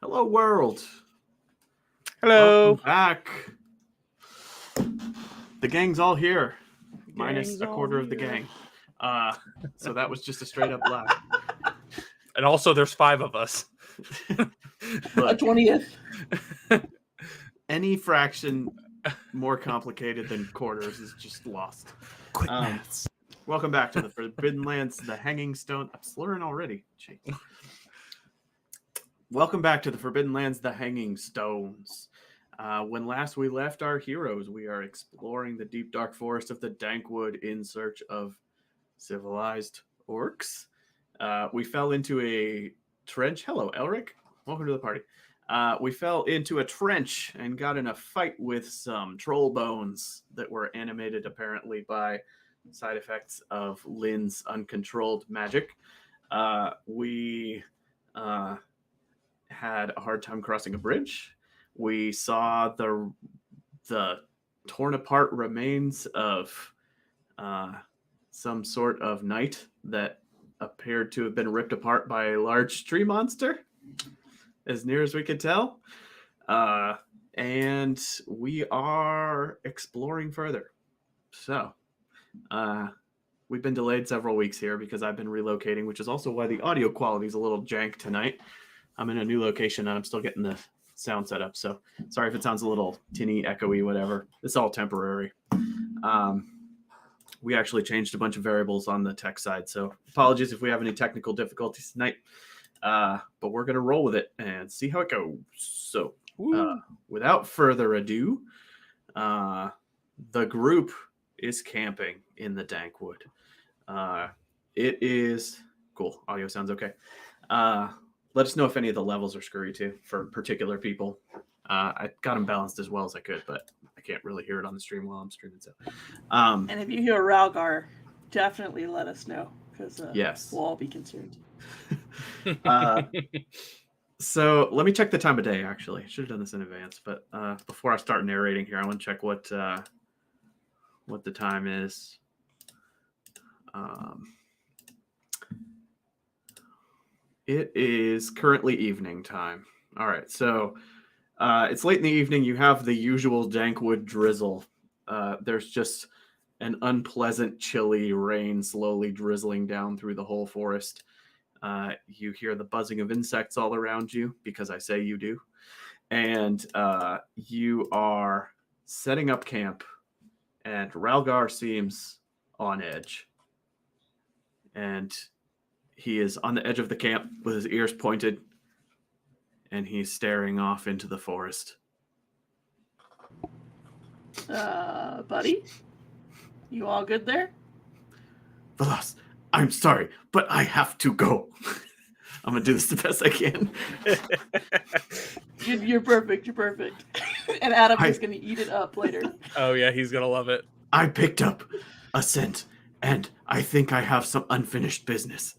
Hello, world. Hello. Welcome back. The gang's all here, minus Gang's a quarter all of the here. gang. So that was just a straight up lie. And also, there's 5 of us. A Look, 20th. any fraction more complicated than quarters is just lost. Quick maths. Welcome back to the Forbidden Lands, the Hanging Stone. I'm slurring already. Jeez. Welcome back to the Forbidden Lands, the Hanging Stones. When last we left our heroes, we are exploring the deep, dark forest of the Dankwood in search of civilized orcs. We fell into a trench. Hello, Elric. Welcome to the party. We fell into a trench and got in a fight with some troll bones that were animated apparently by side effects of Lynn's uncontrolled magic. We had a hard time crossing a bridge. We saw the torn apart remains of some sort of knight that appeared to have been ripped apart by a large tree monster, as near as we could tell. And we are exploring further. So, we've been delayed several weeks here because I've been relocating, which is also why the audio quality is a little jank tonight. I'm in a new location and I'm still getting the sound set up. So sorry if it sounds a little tinny, echoey, whatever. It's all temporary. We actually changed a bunch of variables on the tech side. So apologies if we have any technical difficulties tonight. But we're going to roll with it and see how it goes. So without further ado, the group is camping in the Dankwood. It is cool. Audio sounds okay. Let us know if any of the levels are screwy too for particular people. I got them balanced as well as I could, but I can't really hear it on the stream while I'm streaming. So, And if you hear Ralgar, definitely let us know because yes, we'll all be concerned. So let me check the time of day. Actually, I should have done this in advance, but before I start narrating here, I want to check what the time is. It is currently evening time. All right, so it's late in the evening. You have the usual Dankwood drizzle. There's just an unpleasant, chilly rain slowly drizzling down through the whole forest. You hear the buzzing of insects all around you, because I say you do. And you are setting up camp, and Ralgar seems on edge. And he is on the edge of the camp with his ears pointed, and he's staring off into the forest. Buddy? You all good there? Velas, I'm sorry, but I have to go. I'm going to do this the best I can. You're perfect. You're perfect. And Adam is going to eat it up later. Oh, yeah, he's going to love it. I picked up a scent, and I think I have some unfinished business.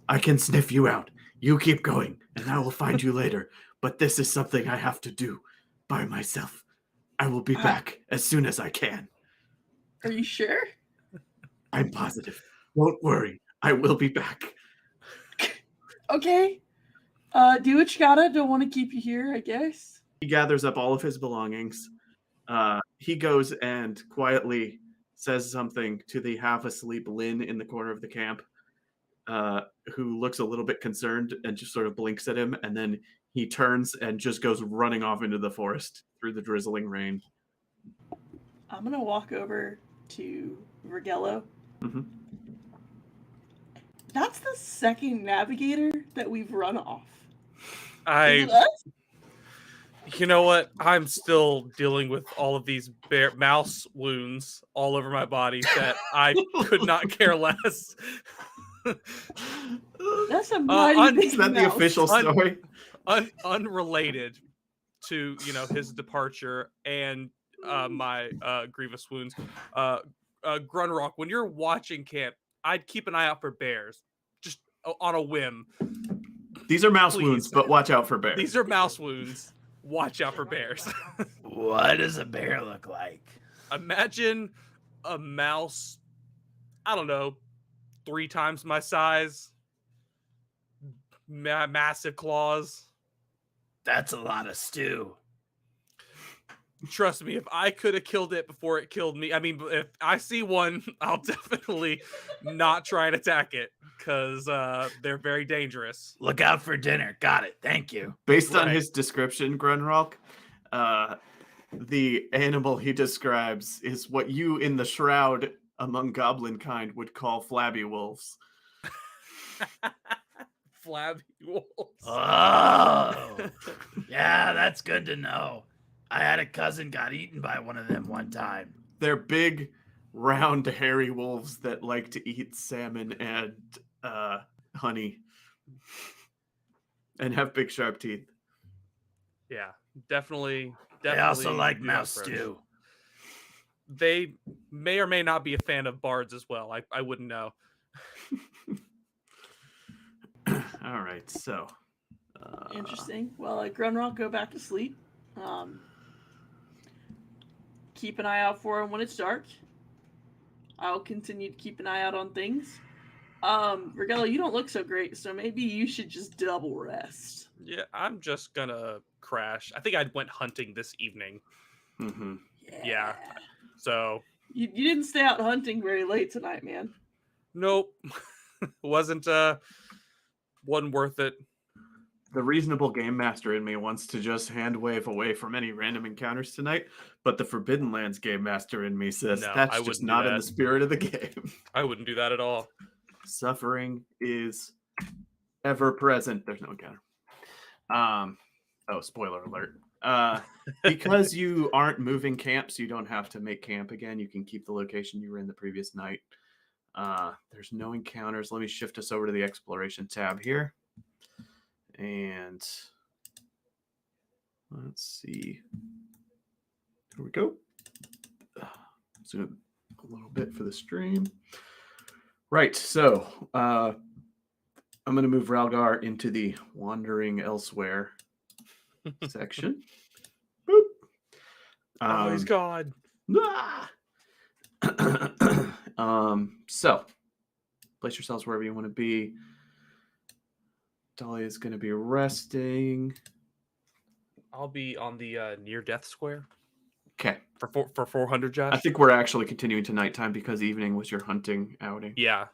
I can sniff you out. You keep going, and I will find you later. But this is something I have to do by myself. I will be back as soon as I can. Are you sure? I'm positive. Don't worry. I will be back. Okay. Do what you gotta. Don't want to keep you here, I guess. He gathers up all of his belongings. He goes and quietly says something to the half-asleep Lynn in the corner of the camp, who looks a little bit concerned and just sort of blinks at him, and then he turns and just goes running off into the forest through the drizzling rain. I'm going to walk over to Vergello. Mm-hmm. That's the second navigator that we've run off. You know what? I'm still dealing with all of these mouse wounds all over my body that I could not care less. That's a mighty big Is that mouse. the official story? Unrelated to his departure and my grievous wounds. Grunrock, when you're watching camp, I'd keep an eye out for bears, just on a whim. These are mouse wounds, but watch out for bears. These are mouse wounds. Watch out for bears. What does a bear look like? Imagine a mouse, I don't know, 3 times my size, massive claws. That's a lot of stew. Trust me, if I could have killed it before it killed me, I mean, if I see one, I'll definitely not try and attack it because they're very dangerous. Look out for dinner. Got it. Thank you. Based on Right. his description, Grunrock, the animal he describes is what you in the shroud among goblin kind would call flabby wolves. Flabby wolves. Oh, yeah, that's good to know. I had a cousin got eaten by one of them one time. They're big, round, hairy wolves that like to eat salmon and honey and have big, sharp teeth. Yeah, definitely. They also definitely like do that mouse approach. stew. They may or may not be a fan of bards as well. I wouldn't know. All right, so. Interesting. Well, Grunrock, go back to sleep. Keep an eye out for him when it's dark. I'll continue to keep an eye out on things. Regella, you don't look so great, so maybe you should just double rest. Yeah, I'm just gonna crash. I think I went hunting this evening. Mm-hmm. Yeah. So You didn't stay out hunting very late tonight, man. nope. wasn't worth it. The reasonable game master in me wants to just hand wave away from any random encounters tonight, but the Forbidden Lands game master in me says No, I that's wouldn't just do not in that. the spirit of the game. I wouldn't do that at all. Suffering is ever present. There's no encounter. Oh, spoiler alert. Because you aren't moving camps, you don't have to make camp again. You can keep the location you were in the previous night. There's no encounters. Let me shift us over to the exploration tab here. And let's see. Here we go. Zoom a little bit for the stream. Right, so I'm going to move Ralgar into the Wandering Elsewhere section. Boop. Oh, he's gone. Ah! So place yourselves wherever you want to be. Dahlia is going to be resting. I'll be on the near death square Okay. for 400, Josh. I think we're actually continuing to nighttime because evening was your hunting outing. Yeah.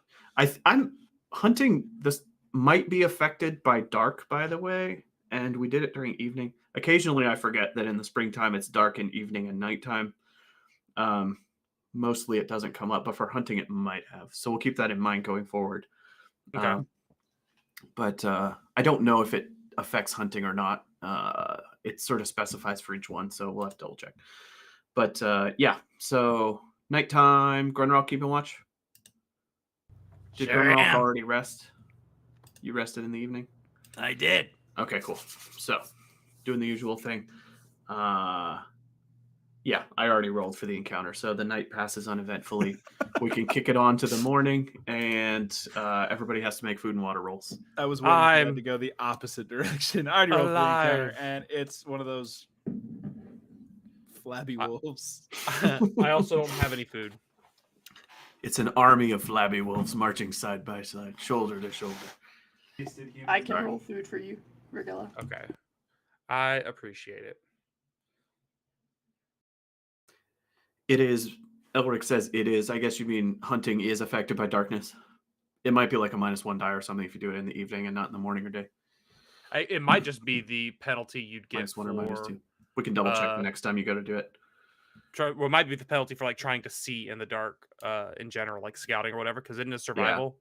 I'm hunting. This might be affected by dark, by the way, and we did it during evening. Occasionally, I forget that in the springtime it's dark in evening and nighttime. Mostly, it doesn't come up, but for hunting, it might have. So we'll keep that in mind going forward. Okay. But I don't know if it affects hunting or not. It sort of specifies for each one, so we'll have to double check. But yeah, so nighttime. Grunrock keeping watch. Did Sure Grunrock am. already rest? You rested in the evening? I did. Okay, cool. So doing the usual thing. Yeah, I already rolled for the encounter, so the night passes uneventfully. We can kick it on to the morning, and everybody has to make food and water rolls. I was waiting for that I'm to go the opposite direction. I already rolled for the encounter, alive. and it's one of those flabby wolves. I also don't have any food. It's an army of flabby wolves marching side by side, shoulder to shoulder. I can Sorry. roll food for you, Regella. Okay. I appreciate it. It is, Elric says it is. I guess you mean hunting is affected by darkness. It might be like a -1 die or something if you do it in the evening and not in the morning or day. It might just be the penalty you'd get -1 for or -2. We can double check the uh, next time you go to do it. well, it might be the penalty for like trying to see in the dark in general, like scouting or whatever, because it is survival.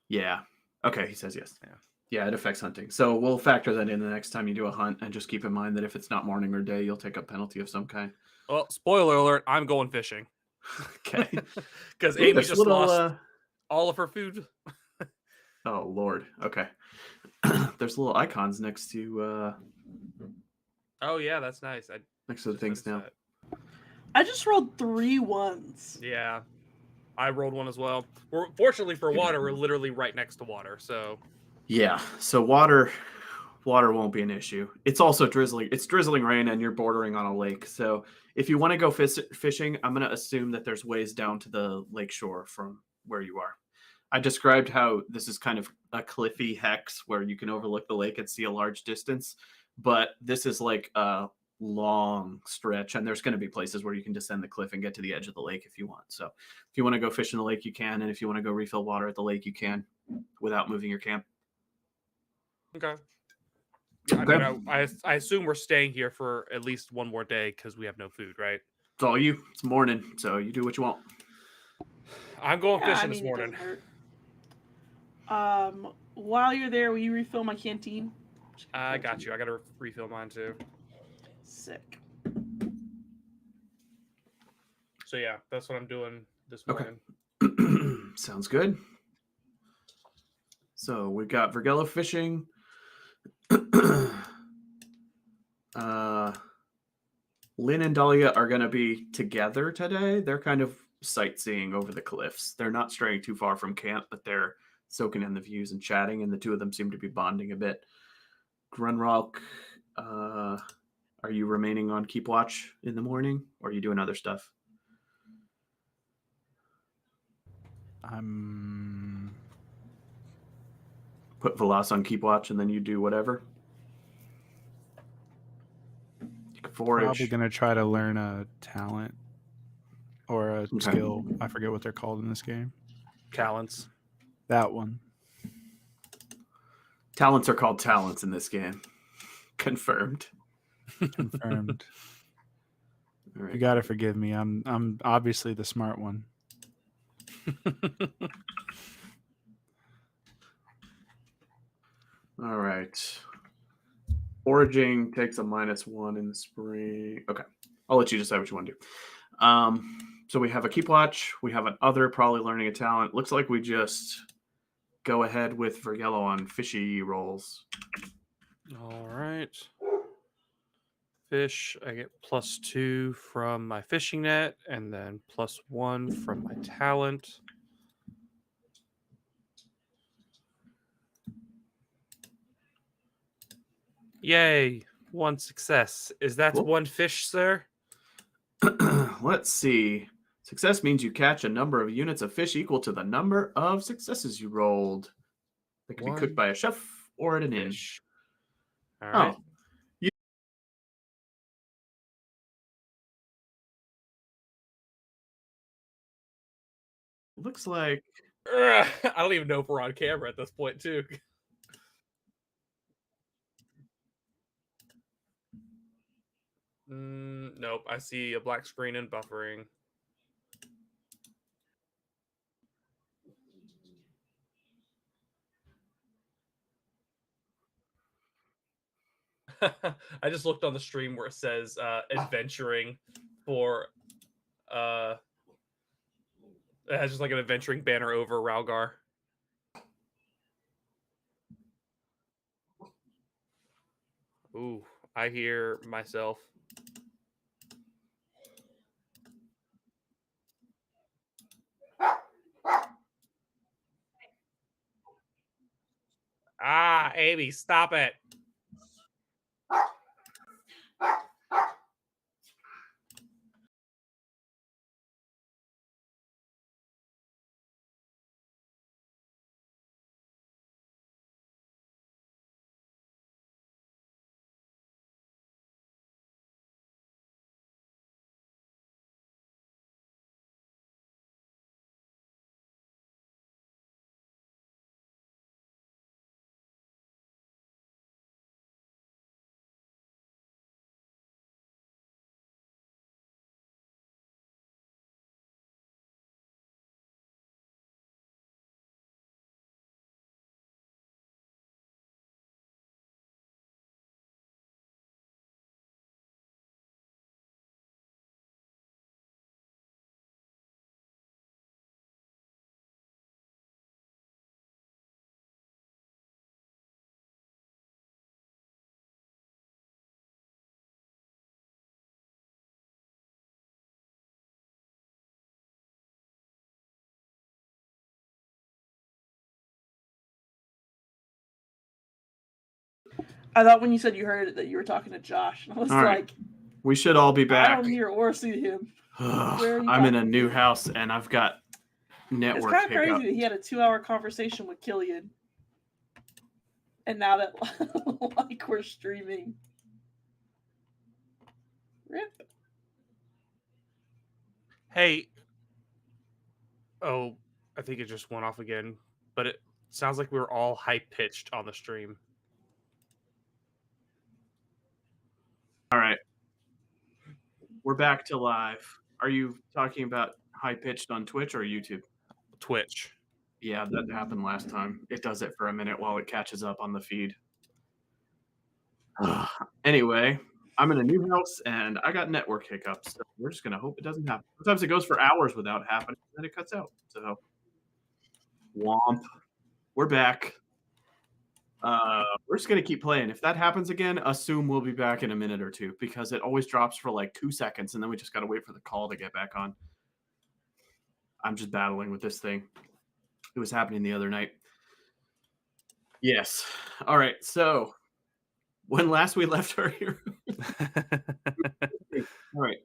Yeah. Okay, he says yes. Yeah. Yeah, it affects hunting. So we'll factor that in the next time you do a hunt, and just keep in mind that if it's not morning or day, you'll take a penalty of some kind. Well, spoiler alert, I'm going fishing. Okay. Because Ooh, Amy there's just little, lost all of her food. Oh, Lord. Okay. There's little icons next to Oh, yeah, that's nice. I next to the just things now. noticed that. I just rolled 3 1s. Yeah. I rolled one as well. Fortunately for water, we're literally right next to water. So, Yeah. So water won't be an issue. It's also drizzling. It's drizzling rain, and you're bordering on a lake. So if you want to go fishing, I'm going to assume that there's ways down to the lake shore from where you are. I described how this is kind of a cliffy hex where you can overlook the lake and see a large distance, but this is like a long stretch, and there's going to be places where you can descend the cliff and get to the edge of the lake if you want. So if you want to go fish in the lake, you can, and if you want to go refill water at the lake, you can without moving your camp. Okay. Yeah, Okay. I mean, I assume we're staying here for at least one more day because we have no food, right? It's all you. It's morning, so you do what you want. I'm going Yeah, fishing I this mean, it morning. doesn't hurt. While you're there, will you refill my canteen? I got you. I got to refill mine too. Sick. So yeah, that's what I'm doing this Okay. morning. Sounds good. So we've got Vergello fishing. Lynn and Dahlia are going to be together today. They're kind of sightseeing over the cliffs. They're not straying too far from camp, but they're soaking in the views and chatting, and the two of them seem to be bonding a bit. Grunrock, are you remaining on keep watch in the morning, or are you doing other stuff? I'm Put Velas on keep watch, and then you do whatever. You can forage. probably going to try to learn a talent or a skill. I forget what they're called in this game. Talents. That one. Talents are called talents in this game. Confirmed. Confirmed. All right. You got to forgive me. I'm obviously the smart one. All right. Foraging takes a -1 in the spring. Okay. I'll let you decide what you want to do. So we have a keep watch. We have an other, probably learning a talent. Looks like we just go ahead with Vergello on fishy rolls. All right. Fish, I get +2 from my fishing net and then +1 from my talent. Yay, 1 success. Is that Cool. 1 fish, sir? Let's see. Success means you catch a number of units of fish equal to the number of successes you rolled. They can be cooked 1 by a chef or at an inn. fish. All right. Oh. Looks like I don't even know if we're on camera at this point, too. Nope. I see a black screen and buffering. I just looked on the stream where it says adventuring for it has just like an adventuring banner over Ralgar. Ooh, I hear myself. Ah, Amy, stop it. I thought when you said you heard it that you were talking to Josh, and I was All right. like, we should all be I back. don't hear or see him. Where are you I'm in a talking new to? house, and I've got network kind of hiccup. crazy that he had a 2-hour conversation with Killian. And now that like we're streaming. Rip. Hey. Oh, I think it just went off again. But it sounds like we were all high-pitched on the stream. All right. We're back to live. Are you talking about high pitched on Twitch or YouTube? Twitch. Yeah, that happened last time. It does it for a minute while it catches up on the feed. Anyway, I'm in a new house and I got network hiccups. So we're just gonna hope it doesn't happen. Sometimes it goes for hours without happening, and then it cuts out. So, womp. We're back. We're just gonna keep playing. If that happens again, assume we'll be back in a minute or two because it always drops for like 2 seconds, and then we just gotta wait for the call to get back on. I'm just battling with this thing. It was happening the other night. Yes. All right. So, when last we left our hero. All right.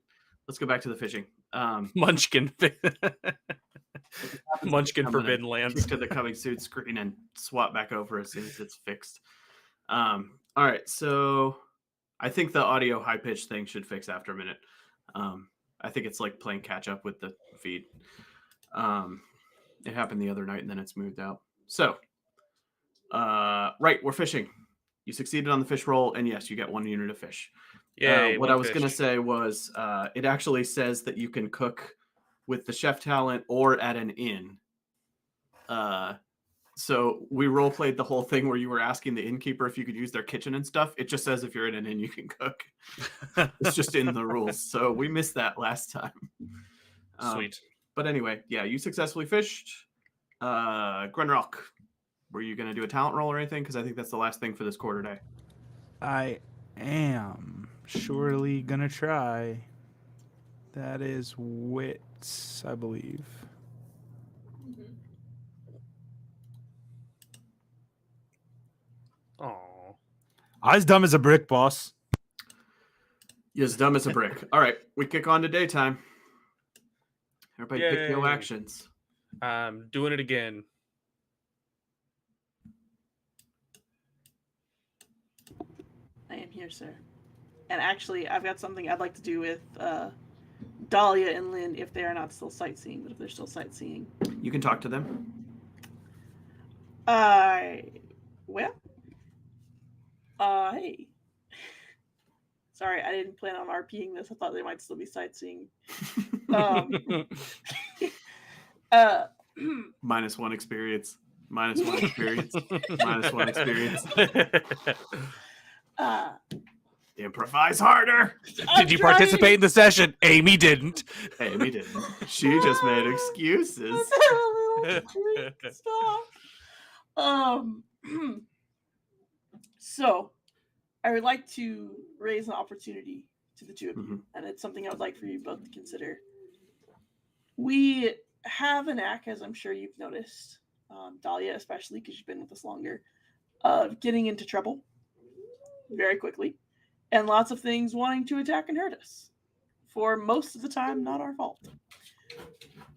Let's go back to the fishing. Munchkin. Munchkin I'm gonna Forbidden Lands. kick to the coming soon screen and swap back over as soon as it's fixed. All right. So, I think the audio high pitch thing should fix after a minute. I think it's like playing catch up with the feed. It happened the other night and then it smoothed out. So, right, we're fishing. You succeeded on the fish roll, and yes, you get 1 unit of fish. Yay, What one I was fish. going to say was it actually says that you can cook with the chef talent or at an inn. So we role played the whole thing where you were asking the innkeeper if you could use their kitchen and stuff. It just says if you're in an inn, you can cook. It's just in the rules. So we missed that last time. Sweet. But anyway, yeah, you successfully fished. Grunrock, were you going to do a talent roll or anything? Because I think that's the last thing for this quarter day. I am surely gonna try. That is wits, I believe. Oh. I was dumb as a brick, boss. You're as dumb as a brick. All right, we kick on to daytime. Everybody pick no Yay. actions. I'm doing it again. I am here, sir. And actually, I've got something I'd like to do with Dahlia and Lynn if they are not still sightseeing, but if they're still sightseeing. You can talk to them. Well, hey. Sorry, I didn't plan on RPing this. I thought they might still be sightseeing. -1 experience. -1 experience. -1 experience. Improvise harder. Did you participate in the session? Amy didn't. Amy didn't. She just made excuses. Stop. So, I would like to raise an opportunity to the two of you, and it's something I would like for you both to consider. We have a knack, as I'm sure you've noticed, Dahlia especially, because you've been with us longer, of getting into trouble very quickly, and lots of things wanting to attack and hurt us. For most of the time, not our fault.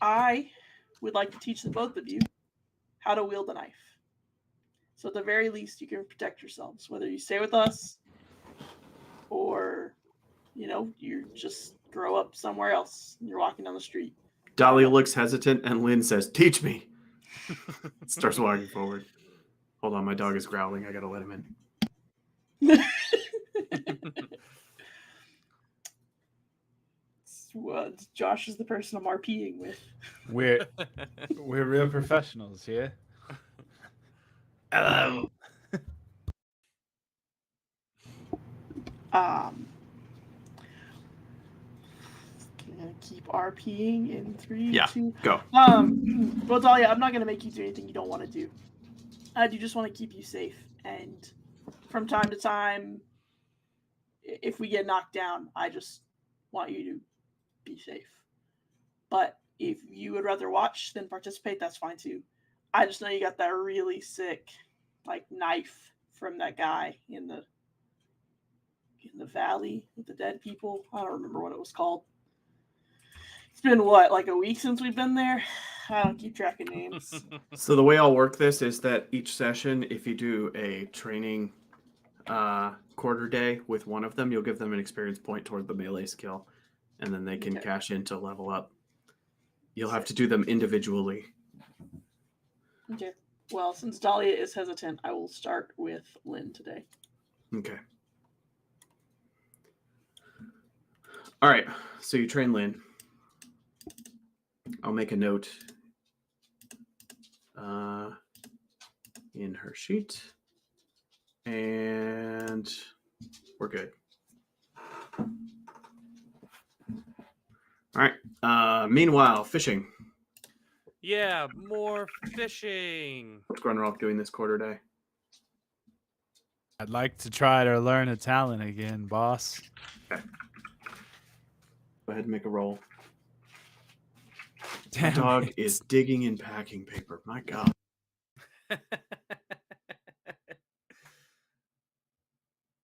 I would like to teach the both of you how to wield a knife. So at the very least, you can protect yourselves, whether you stay with us or, you just grow up somewhere else and you're walking down the street. Dahlia looks hesitant and Lynn says, "Teach me." Starts walking forward. Hold on, my dog is growling. I gotta let him in. Josh is the person I'm RPing with. We're real professionals here. Hello. Gonna keep RPing in 3, Yeah, 2. go. Well, Dahlia, I'm not gonna make you do anything you don't want to do. I do just want to keep you safe, and from time to time, if we get knocked down, I just want you to be safe. But if you would rather watch than participate, that's fine too. I just know you got that really sick, knife from that guy in the valley with the dead people. I don't remember what it was called. It's been a week since we've been there. I don't keep track of names. So the way I'll work this is that each session, if you do a training quarter day with one of them, you'll give them an experience point toward the melee skill, and then they can Okay. cash in to level up. You'll have to do them individually. Okay. Well, since Dahlia is hesitant, I will start with Lynn today. Okay. All right. So you train Lynn. I'll make a note in her sheet, and we're good. All right. Meanwhile, fishing. Yeah, more fishing. What's Grunrock doing this quarter day? I'd like to try to learn a talent again, boss. Okay. Go ahead and make a roll. Damn Dog it. is digging in packing paper. My God.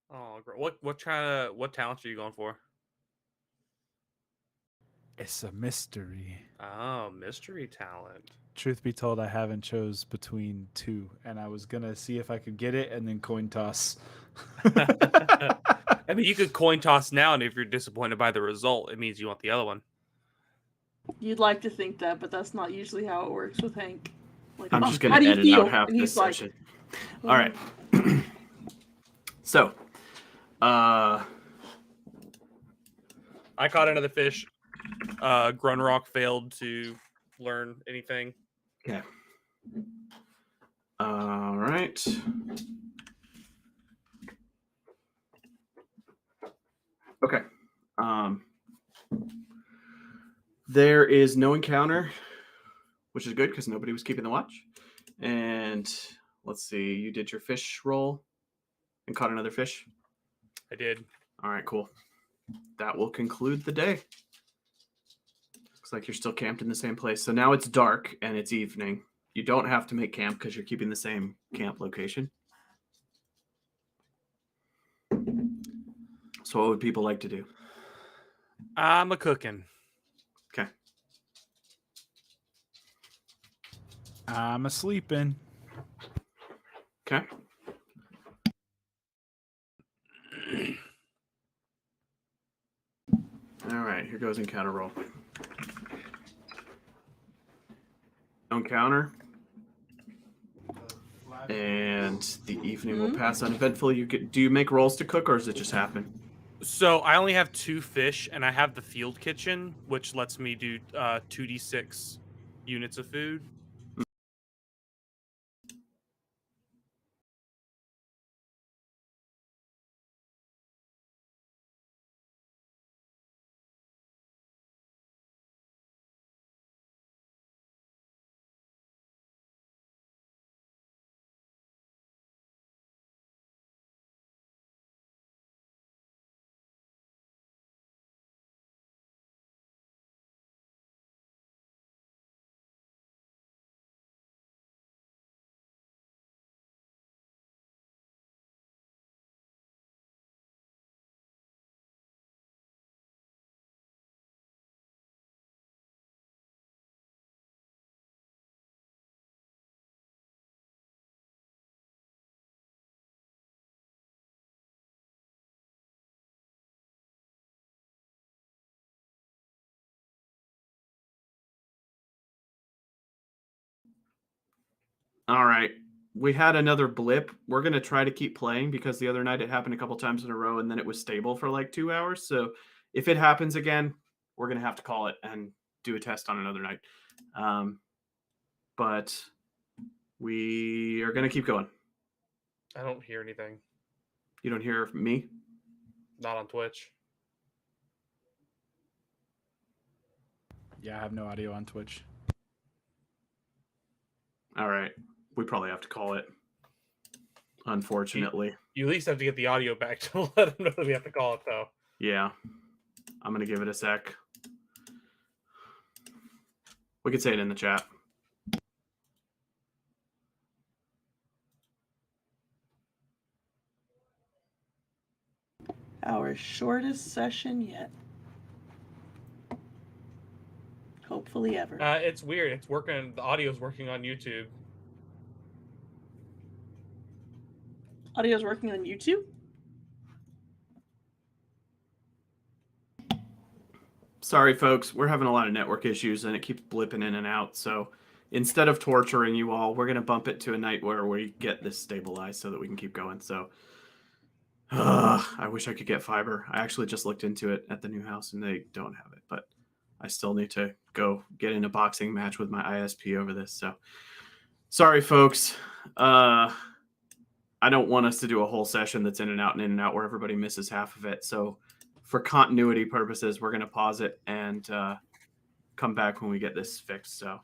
Oh, what talents are you going for? It's a mystery. Oh, mystery talent. Truth be told, I haven't chose between two, and I was gonna see if I could get it and then coin toss. I mean, you could coin toss now, and if you're disappointed by the result, it means you want the other one. You'd like to think that, but that's not usually how it works with Hank. Like, I'm "Oh, just going how do to you edit feel?" out half And this he's like, session. All right. So, I caught another fish. Grunrock failed to learn anything. okay. All right. Okay. There is no encounter, which is good because nobody was keeping the watch. And let's see, you did your fish roll and caught another fish. I did. All right, cool. That will conclude the day. Looks like you're still camped in the same place. So now it's dark and it's evening. You don't have to make camp because you're keeping the same camp location. So what would people like to do? I'm a cooking. Okay. I'm a sleeping. Okay. All right, here goes encounter roll. No encounter. And the evening will pass uneventfully. Do you make rolls to cook, or does it just happen? So I only have 2 fish, and I have the field kitchen, which lets me do 2d6 units of food. All right. We had another blip. We're going to try to keep playing because the other night it happened a couple times in a row and then it was stable for like 2 hours. So if it happens again, we're going to have to call it and do a test on another night. But we are going to keep going. I don't hear anything. You don't hear me? Not on Twitch. Yeah, I have no audio on Twitch. All right. We probably have to call it, unfortunately. You at least have to get the audio back to let them know that we have to call it, though. Yeah. I'm going to give it a sec. We could say it in the chat. Our shortest session yet. Hopefully Happily ever. It's weird. It's working. The audio's working on YouTube. Audio's working on YouTube? Sorry, folks. We're having a lot of network issues, and it keeps blipping in and out. So instead of torturing you all, we're going to bump it to a night where we get this stabilized so that we can keep going. So I wish I could get fiber. I actually just looked into it at the new house, and they don't have it. But I still need to go get in a boxing match with my ISP over this. So sorry, folks. I don't want us to do a whole session that's in and out where everybody misses half of it. So for continuity purposes, we're going to pause it and come back when we get this fixed. So